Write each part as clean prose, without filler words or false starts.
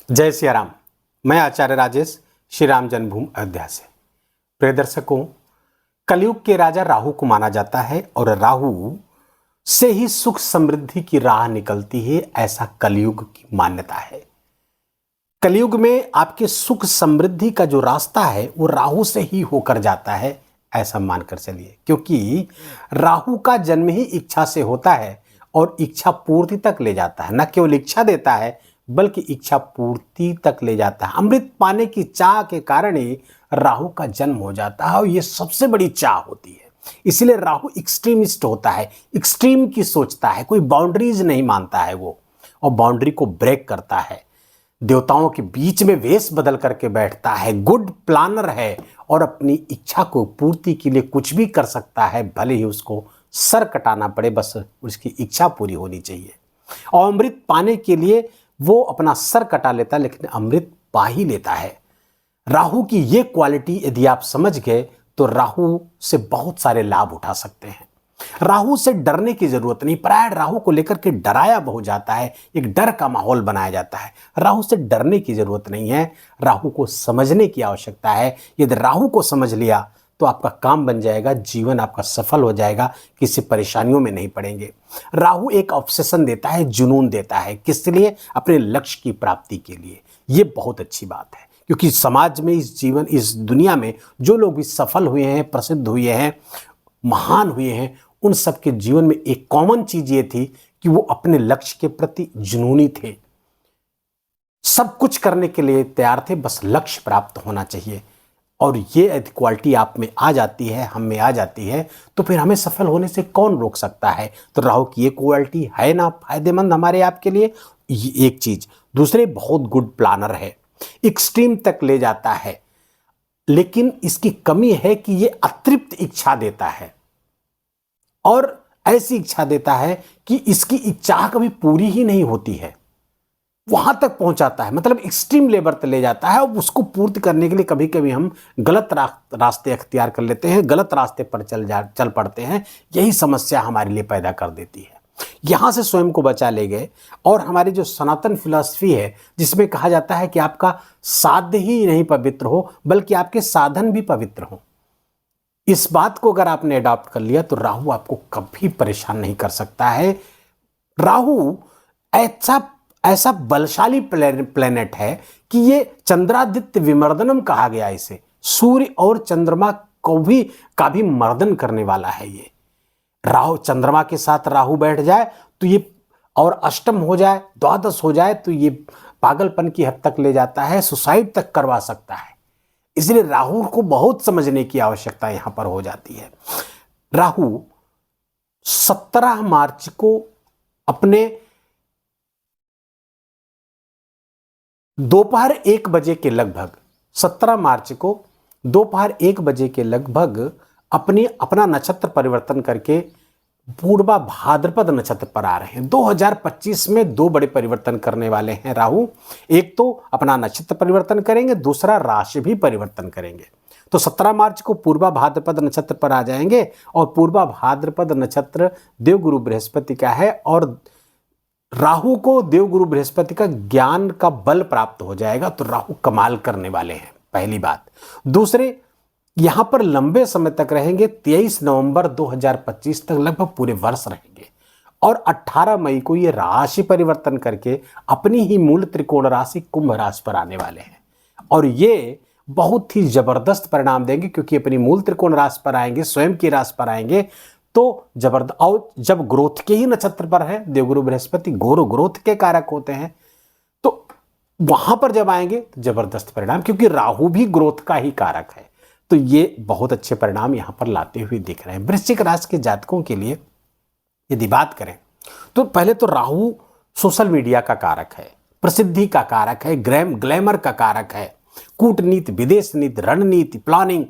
जय सिया राम। मैं आचार्य राजेश श्री राम जन्मभूमि अयोध्या से। प्रिय दर्शकों, कलयुग के राजा राहु को माना जाता है और राहु से ही सुख समृद्धि की राह निकलती है, ऐसा कलयुग की मान्यता है। कलयुग में आपके सुख समृद्धि का जो रास्ता है वो राहु से ही होकर जाता है, ऐसा मानकर चलिए, क्योंकि राहु का जन्म ही इच्छा से होता है और इच्छा पूर्ति तक ले जाता है। न केवल इच्छा देता है बल्कि इच्छा पूर्ति तक ले जाता है। अमृत पाने की चाह के कारण ही राहु का जन्म हो जाता है और ये सबसे बड़ी चाह होती है। इसलिए राहु एक्सट्रीमिस्ट होता है, एक्सट्रीम की सोचता है, कोई बाउंड्रीज नहीं मानता है वो, और बाउंड्री को ब्रेक करता है। देवताओं के बीच में वेश बदल करके बैठता है, गुड प्लानर है और अपनी इच्छा को पूर्ति के लिए कुछ भी कर सकता है, भले ही उसको सर कटाना पड़े, बस उसकी इच्छा पूरी होनी चाहिए। और अमृत पाने के लिए वो अपना सर कटा लेता है, लेकिन अमृत पा ही लेता है। राहु की ये क्वालिटी यदि आप समझ गए तो राहु से बहुत सारे लाभ उठा सकते हैं। राहु से डरने की जरूरत नहीं। प्राय राहु को लेकर के डराया बहुत जाता है, एक डर का माहौल बनाया जाता है। राहु से डरने की जरूरत नहीं है, राहु को समझने की आवश्यकता है। यदि राहु को समझ लिया तो आपका काम बन जाएगा, जीवन आपका सफल हो जाएगा, किसी परेशानियों में नहीं पड़ेंगे। राहु एक ऑब्सेशन देता है, जुनून देता है, किस लिए? अपने लक्ष्य की प्राप्ति के लिए। ये बहुत अच्छी बात है, क्योंकि समाज में, इस दुनिया में जो लोग भी सफल हुए हैं, प्रसिद्ध हुए हैं, महान हुए हैं, उन सबके जीवन में एक कॉमन चीज ये थी कि वो अपने लक्ष्य के प्रति जुनूनी थे। सब कुछ करने के लिए तैयार थे, बस लक्ष्य प्राप्त होना चाहिए। और ये क्वालिटी आप में आ जाती है, हम में आ जाती है, तो फिर हमें सफल होने से कौन रोक सकता है? तो राहु की ये क्वालिटी है ना फायदेमंद हमारे आपके लिए। ये एक चीज। दूसरे, बहुत गुड प्लानर है, एक्सट्रीम तक ले जाता है, लेकिन इसकी कमी है कि ये अतृप्त इच्छा देता है और ऐसी इच्छा देता है कि इसकी इच्छा कभी पूरी ही नहीं होती है, वहां तक पहुंचाता है, मतलब एक्सट्रीम लेवल तक ले जाता है। और उसको पूर्ति करने के लिए कभी कभी हम गलत रास्ते अख्तियार कर लेते हैं, गलत रास्ते पर चल पड़ते हैं। यही समस्या हमारे लिए पैदा कर देती है। यहां से स्वयं को बचा ले गए। और हमारी जो सनातन फिलॉसफी है, जिसमें कहा जाता है कि आपका साध्य ही नहीं पवित्र हो बल्कि आपके साधन भी पवित्र हो, इस बात को अगर आपने अडॉप्ट कर लिया तो राहु आपको कभी परेशान नहीं कर सकता है। राहु ऐसा बलशाली प्लेनेट है कि ये चंद्रादित्य विमर्दनम कहा गया इसे। सूर्य और चंद्रमा का भी मर्दन करने वाला है ये। राहु, चंद्रमा के साथ राहु बैठ जाए तो ये, और अष्टम हो जाए, द्वादश हो जाए तो ये पागलपन की हद तक ले जाता है, सुसाइड तक करवा सकता है। इसलिए राहु को बहुत समझने की आवश्यकता यहां पर हो जाती है। राहु 17 मार्च को अपने दोपहर 1 बजे के लगभग, 17 मार्च को दोपहर 1 बजे के लगभग अपना नक्षत्र परिवर्तन करके पूर्वा भाद्रपद नक्षत्र पर आ रहे हैं। 2025 में 2 बड़े परिवर्तन करने वाले हैं राहु। एक तो अपना नक्षत्र परिवर्तन करेंगे, दूसरा राशि भी परिवर्तन करेंगे। तो 17 मार्च को पूर्वा भाद्रपद नक्षत्र पर आ जाएंगे और पूर्वा भाद्रपद नक्षत्र देवगुरु बृहस्पति का है और राहु को देवगुरु बृहस्पति का ज्ञान का बल प्राप्त हो जाएगा। तो राहु कमाल करने वाले हैं, पहली बात। दूसरे, यहां पर लंबे समय तक रहेंगे, 23 नवंबर 2025 तक लगभग पूरे वर्ष रहेंगे। और 18 मई को ये राशि परिवर्तन करके अपनी ही मूल त्रिकोण राशि कुंभ राशि पर आने वाले हैं। और ये बहुत ही जबरदस्त परिणाम देंगे, क्योंकि अपनी मूल त्रिकोण राशि पर आएंगे, स्वयं की राशि पर आएंगे तो जबरदस्त। और जब ग्रोथ के ही नक्षत्र पर है देवगुरु बृहस्पति, ग्रोथ के कारक होते हैं, तो वहां पर जब आएंगे तो जबरदस्त परिणाम, क्योंकि राहु भी ग्रोथ का ही कारक है। तो ये बहुत अच्छे परिणाम यहां पर लाते हुए दिख रहे हैं। वृश्चिक राशि के जातकों के लिए यदि बात करें तो पहले तो राहु सोशल मीडिया का कारक है, प्रसिद्धि का कारक है, ग्लैमर का कारक है, कूटनीति, विदेश नीति, रणनीति, planning,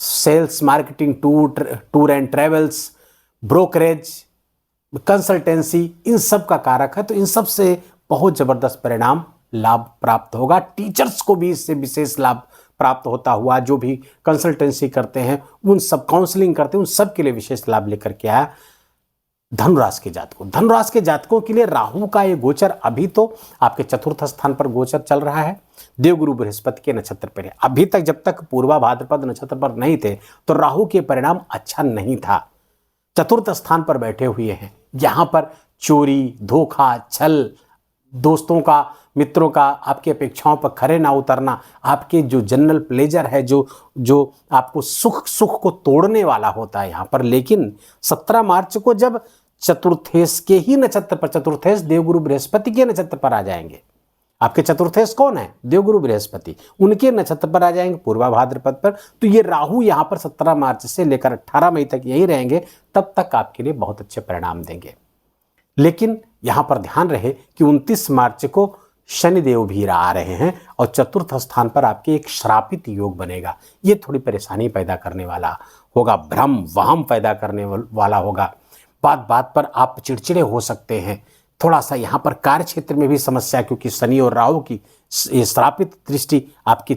sales, marketing, tour and travels, brokerage, consultancy, इन सब का कारक है। तो इन सब से बहुत जबरदस्त परिणाम, लाभ प्राप्त होगा। टीचर्स को भी इससे विशेष लाभ प्राप्त होता हुआ, जो भी कंसल्टेंसी करते हैं, उन सब, काउंसलिंग करते हैं, उन सब के लिए विशेष लाभ लेकर के आया। धनुराशि के जातकों के लिए राहु का ये गोचर अभी तो आपके चतुर्थ स्थान पर गोचर चल रहा है, देवगुरु बृहस्पति के नक्षत्र पर है। अभी तक जब तक पूर्वा भाद्रपद नक्षत्र पर नहीं थे तो राहु के परिणाम अच्छा नहीं था। चतुर्थ स्थान पर बैठे हुए हैं, यहां पर चोरी, धोखा, छल, दोस्तों का, मित्रों का आपकी अपेक्षाओं पर खरे ना उतरना, आपके जो जनरल प्लेजर है, जो आपको सुख को तोड़ने वाला होता है यहां पर। लेकिन 17 मार्च को जब चतुर्थेश के ही नक्षत्र पर, चतुर्थेश देवगुरु बृहस्पति के नक्षत्र पर आ जाएंगे, आपके चतुर्थेश कौन है? देवगुरु बृहस्पति, उनके नक्षत्र पर आ जाएंगे पूर्वा भाद्रपद पर। तो ये राहु यहां पर 17 मार्च से लेकर 18 मई तक यही रहेंगे, तब तक आपके लिए बहुत अच्छे परिणाम देंगे। लेकिन यहां पर ध्यान रहे कि 29 मार्च को शनिदेव भी आ रहे हैं और चतुर्थ स्थान पर आपके एक श्रापित योग बनेगा। ये थोड़ी परेशानी पैदा करने वाला होगा, भ्रम वहम पैदा करने वाला होगा। बात बात पर आप चिड़चिड़े हो सकते हैं। थोड़ा सा यहाँ पर कार्य क्षेत्र में भी समस्या, क्योंकि शनि और राहु की श्रापित दृष्टि आपकी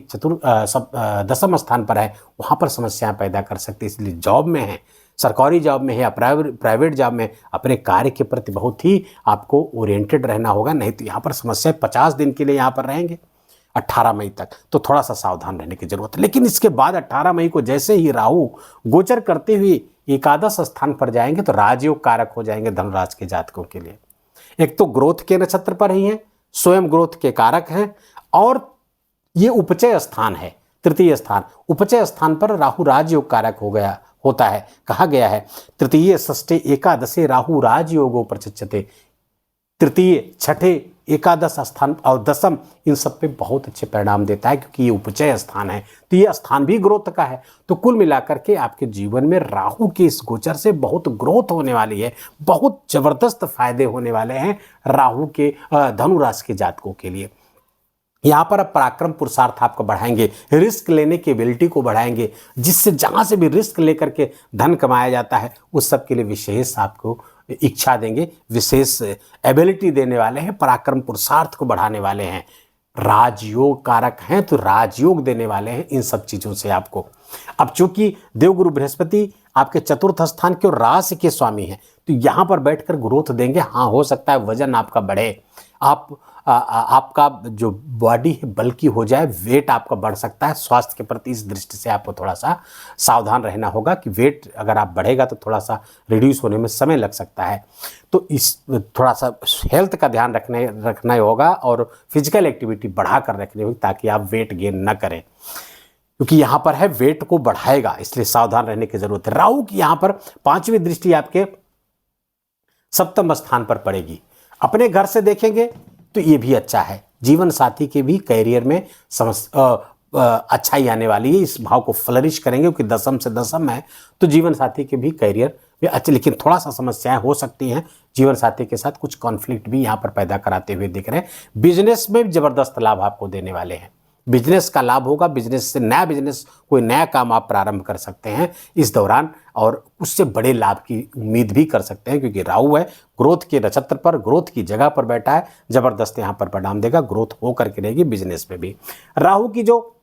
दसम स्थान पर है, वहाँ पर समस्याएं पैदा कर सकती है। इसलिए जॉब में है, सरकारी जॉब में है या प्राइवेट जॉब में, अपने कार्य के प्रति बहुत ही आपको ओरिएंटेड रहना होगा, नहीं तो यहाँ पर समस्या 50 दिन के लिए यहाँ पर रहेंगे 18 मई तक, तो थोड़ा सा सावधान रहने की जरूरत है। लेकिन इसके बाद 18 मई को जैसे ही राहु गोचर करते हुए एकादश स्थान पर जाएंगे तो राजयोग कारक हो जाएंगे धनुराशि के जातकों के लिए। एक तो ग्रोथ के नक्षत्र पर ही है, स्वयं ग्रोथ के कारक हैं, और ये उपचय स्थान है, तृतीय स्थान। उपचय स्थान पर राहु राजयोग कारक होता है। कहा गया है तृतीय षष्ठे एकादशे राहु राजयोगो प्रचक्षते। तृतीय, छठे, एकादश स्थान और दसम, इन सब पे बहुत अच्छे परिणाम देता है, क्योंकि ये उपचय स्थान है, तो ये स्थान भी ग्रोथ का है। तो कुल मिलाकर के आपके जीवन में राहु के इस गोचर से बहुत ग्रोथ होने वाली है, बहुत जबरदस्त फायदे होने वाले हैं राहु के धनु राशि के जातकों के लिए। यहाँ पर अब पराक्रम पुरुषार्थ आपको बढ़ाएंगे, रिस्क लेने की एबिलिटी को बढ़ाएंगे, जिससे जहाँ से भी रिस्क लेकर के धन कमाया जाता है उस सब के लिए विशेष आपको इच्छा देंगे, विशेष एबिलिटी देने वाले हैं, पराक्रम पुरुषार्थ को बढ़ाने वाले हैं। राजयोग कारक हैं तो राजयोग देने वाले हैं इन सब चीज़ों से आपको। अब चूंकि देवगुरु बृहस्पति आपके चतुर्थ स्थान के और राशि के स्वामी हैं, तो यहाँ पर बैठकर ग्रोथ देंगे। हाँ, हो सकता है वजन आपका बढ़े, आपका जो बॉडी है बल्कि हो जाए, वेट आपका बढ़ सकता है। स्वास्थ्य के प्रति इस दृष्टि से आपको थोड़ा सा सावधान रहना होगा कि वेट अगर आप बढ़ेगा तो थोड़ा सा रिड्यूस होने में समय लग सकता है। तो इस थोड़ा सा हेल्थ का ध्यान रखना होगा और फिजिकल एक्टिविटी बढ़ा कर रखनी होगी, ताकि आप वेट गेन न करें, क्योंकि यहाँ पर है वेट को बढ़ाएगा, इसलिए सावधान रहने की जरूरत है। राहु की यहाँ पर 5वीं दृष्टि आपके सप्तम स्थान पर पड़ेगी। अपने घर से देखेंगे तो ये भी अच्छा है, जीवन साथी के भी करियर में अच्छाई आने वाली है। इस भाव को फ्लरिश करेंगे, क्योंकि दसम से दसम है, तो जीवन साथी के भी करियर में अच्छे, लेकिन थोड़ा सा समस्याएं हो सकती हैं। जीवन साथी के साथ कुछ कॉन्फ्लिक्ट भी यहाँ पर पैदा कराते हुए दिख रहे हैं। बिजनेस में भी जबरदस्त लाभ आपको देने वाले हैं, बिजनेस का लाभ होगा। बिजनेस से नया बिजनेस, कोई नया काम आप प्रारंभ कर सकते हैं इस दौरान, और उससे बड़े लाभ की उम्मीद भी कर सकते हैं, क्योंकि राहु है ग्रोथ के नक्षत्र पर, ग्रोथ की जगह पर बैठा है, जबरदस्त यहाँ पर परिणाम देगा, ग्रोथ हो करके रहेगी बिजनेस में भी। राहु की जो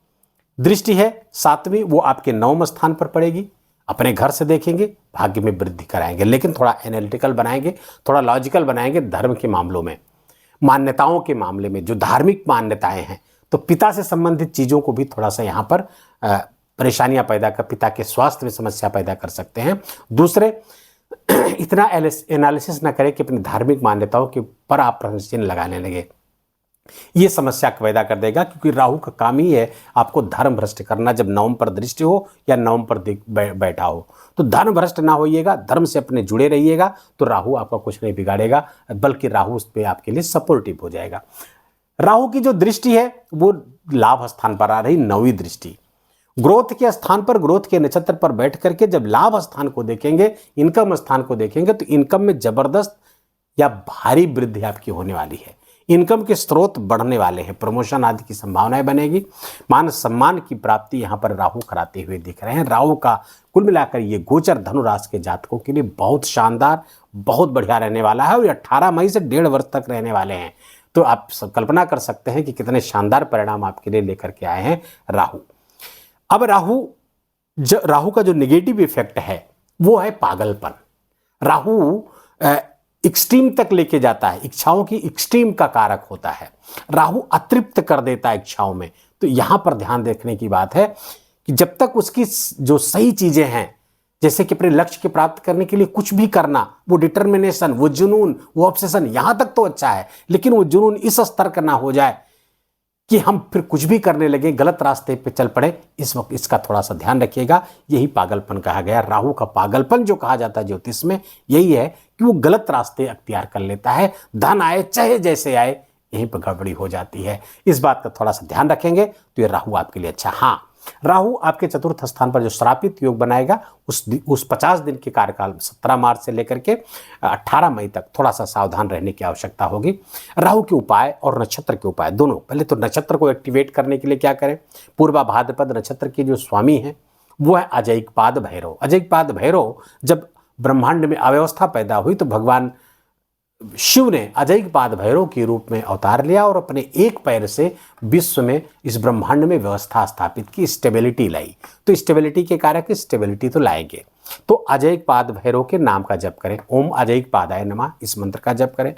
दृष्टि है 7वीं, वो आपके 9वें स्थान पर पड़ेगी। अपने घर से देखेंगे, भाग्य में वृद्धि कराएंगे, लेकिन थोड़ा एनालिटिकल बनाएंगे, थोड़ा लॉजिकल बनाएंगे। धर्म के मामलों में, मान्यताओं के मामले में, जो धार्मिक मान्यताएं हैं, तो पिता से संबंधित चीज़ों को भी थोड़ा सा यहाँ पर परेशानियां पैदा कर, पिता के स्वास्थ्य में समस्या पैदा कर सकते हैं। दूसरे, इतना एनालिसिस ना करें कि अपनी धार्मिक मान्यताओं के पर आप प्रश्न चिन्ह लगाने लगे, ये समस्या पैदा कर देगा, क्योंकि राहु का काम ही है आपको धर्म भ्रष्ट करना। जब नवम पर दृष्टि हो या नवम पर बैठा हो, तो धर्म भ्रष्ट ना होइएगा, धर्म से अपने जुड़े रहिएगा, तो राहु आपका कुछ नहीं बिगाड़ेगा, बल्कि राहु उस पर आपके लिए सपोर्टिव हो जाएगा। राहु की जो दृष्टि है वो लाभ स्थान पर आ रही, 9वीं दृष्टि ग्रोथ के स्थान पर, ग्रोथ के नक्षत्र पर बैठ करके जब लाभ स्थान को देखेंगे, इनकम स्थान को देखेंगे, तो इनकम में जबरदस्त या भारी वृद्धि आपकी होने वाली है। इनकम के स्रोत बढ़ने वाले हैं, प्रमोशन आदि की संभावनाएं बनेगी, मान सम्मान की प्राप्ति यहाँ पर राहु कराते हुए दिख रहे हैं। राहु का कुल मिलाकर ये गोचर धनु राशि के जातकों के लिए बहुत शानदार, बहुत बढ़िया रहने वाला है, और 18 मई से 1.5 वर्ष तक रहने वाले हैं। तो आप कल्पना कर सकते हैं कि कितने शानदार परिणाम आपके लिए लेकर के आए हैं राहु। अब राहु का जो नेगेटिव इफेक्ट है वो है पागलपन। राहु एक्सट्रीम तक लेके जाता है, इच्छाओं की एक्सट्रीम का कारक होता है। राहु अतृप्त कर देता है इच्छाओं में। तो यहां पर ध्यान देखने की बात है कि जब तक उसकी जो सही चीजें हैं, जैसे कि अपने लक्ष्य के प्राप्त करने के लिए कुछ भी करना, वो डिटर्मिनेशन, वो जुनून, वो ऑब्सेशन, यहां तक तो अच्छा है, लेकिन वो जुनून इस स्तर का ना हो जाए कि हम फिर कुछ भी करने लगे, गलत रास्ते पे चल पड़े। इस वक्त इसका थोड़ा सा ध्यान रखिएगा। यही पागलपन कहा गया। राहु का पागलपन जो कहा जाता है ज्योतिष में, यही है कि वो गलत रास्ते अख्तियार कर लेता है। धन आए चाहे जैसे आए, यहीं पर गड़बड़ी हो जाती है। इस बात का थोड़ा सा ध्यान रखेंगे तो ये राहु आपके लिए अच्छा। हाँ, राहु आपके चतुर्थ स्थान पर जो श्रापित योग बनाएगा, उस 50 दिन के कार्यकाल में 17 मार्च से लेकर के 18 मई तक थोड़ा सा सावधान रहने की आवश्यकता होगी। राहु के उपाय और नक्षत्र के उपाय दोनों। पहले तो नक्षत्र को एक्टिवेट करने के लिए क्या करें? पूर्वा भाद्रपद नक्षत्र के जो स्वामी हैं वो है अजयिकपाद भैरव। अजयिकपाद भैरव जब ब्रह्मांड में अव्यवस्था पैदा हुई तो भगवान शिव ने अजयिकपाद भैरव के रूप में अवतार लिया और अपने एक पैर से विश्व में, इस ब्रह्मांड में व्यवस्था स्थापित की, स्टेबिलिटी लाई। तो स्टेबिलिटी के कारक स्टेबिलिटी तो लाएंगे। तो अजयिकपाद भैरव के नाम का जप करें, ओम अजयिकपादाय नमः, इस मंत्र का जप करें।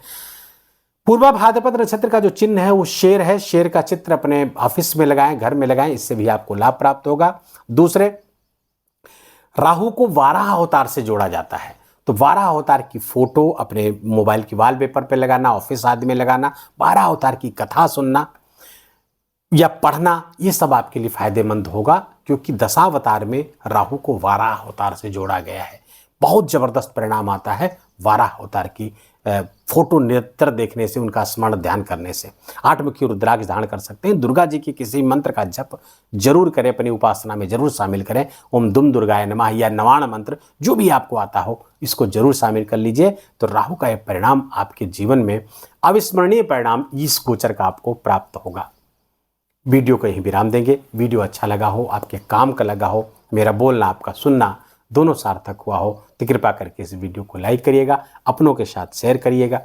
पूर्वा भाद्रपद नक्षत्र का जो चिन्ह है वो शेर है। शेर का चित्र अपने ऑफिस में लगाएं, घर में लगाएं, इससे भी आपको लाभ प्राप्त होगा। दूसरे, राहु को वाराह अवतार से जोड़ा जाता है। तो वाराह अवतार की फोटो अपने मोबाइल की वॉलपेपर पे लगाना, ऑफिस आदि में लगाना, वाराह अवतार की कथा सुनना या पढ़ना, ये सब आपके लिए फायदेमंद होगा, क्योंकि दशावतार में राहु को वाराह अवतार से जोड़ा गया है। बहुत जबरदस्त परिणाम आता है वाराह अवतार की फोटो निरंतर देखने से, उनका स्मरण ध्यान करने से। 8 मुखी रुद्राक्ष धारण कर सकते हैं। दुर्गा जी की किसी मंत्र का जप जरूर करें, अपनी उपासना में जरूर शामिल करें। ओम दुम दुर्गाय नमः या नवाण मंत्र, जो भी आपको आता हो, इसको जरूर शामिल कर लीजिए। तो राहु का यह परिणाम आपके जीवन में अविस्मरणीय परिणाम इस गोचर का आपको प्राप्त होगा। वीडियो को यहीं विराम देंगे। वीडियो अच्छा लगा हो, आपके काम का लगा हो, मेरा बोलना आपका सुनना दोनों सार्थक हुआ हो, तो कृपा करके इस वीडियो को लाइक करिएगा, अपनों के साथ शेयर करिएगा।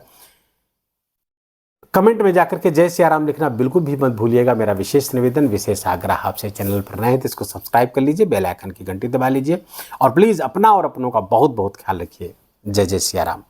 कमेंट में जाकर के जय सिया राम लिखना बिल्कुल भी मत भूलिएगा। मेरा विशेष निवेदन, विशेष आग्रह आपसे, चैनल पर नए हैं तो इसको सब्सक्राइब कर लीजिए, बेल आइकन की घंटी दबा लीजिए और प्लीज़ अपना और अपनों का बहुत बहुत ख्याल रखिए। जय जय सिया राम।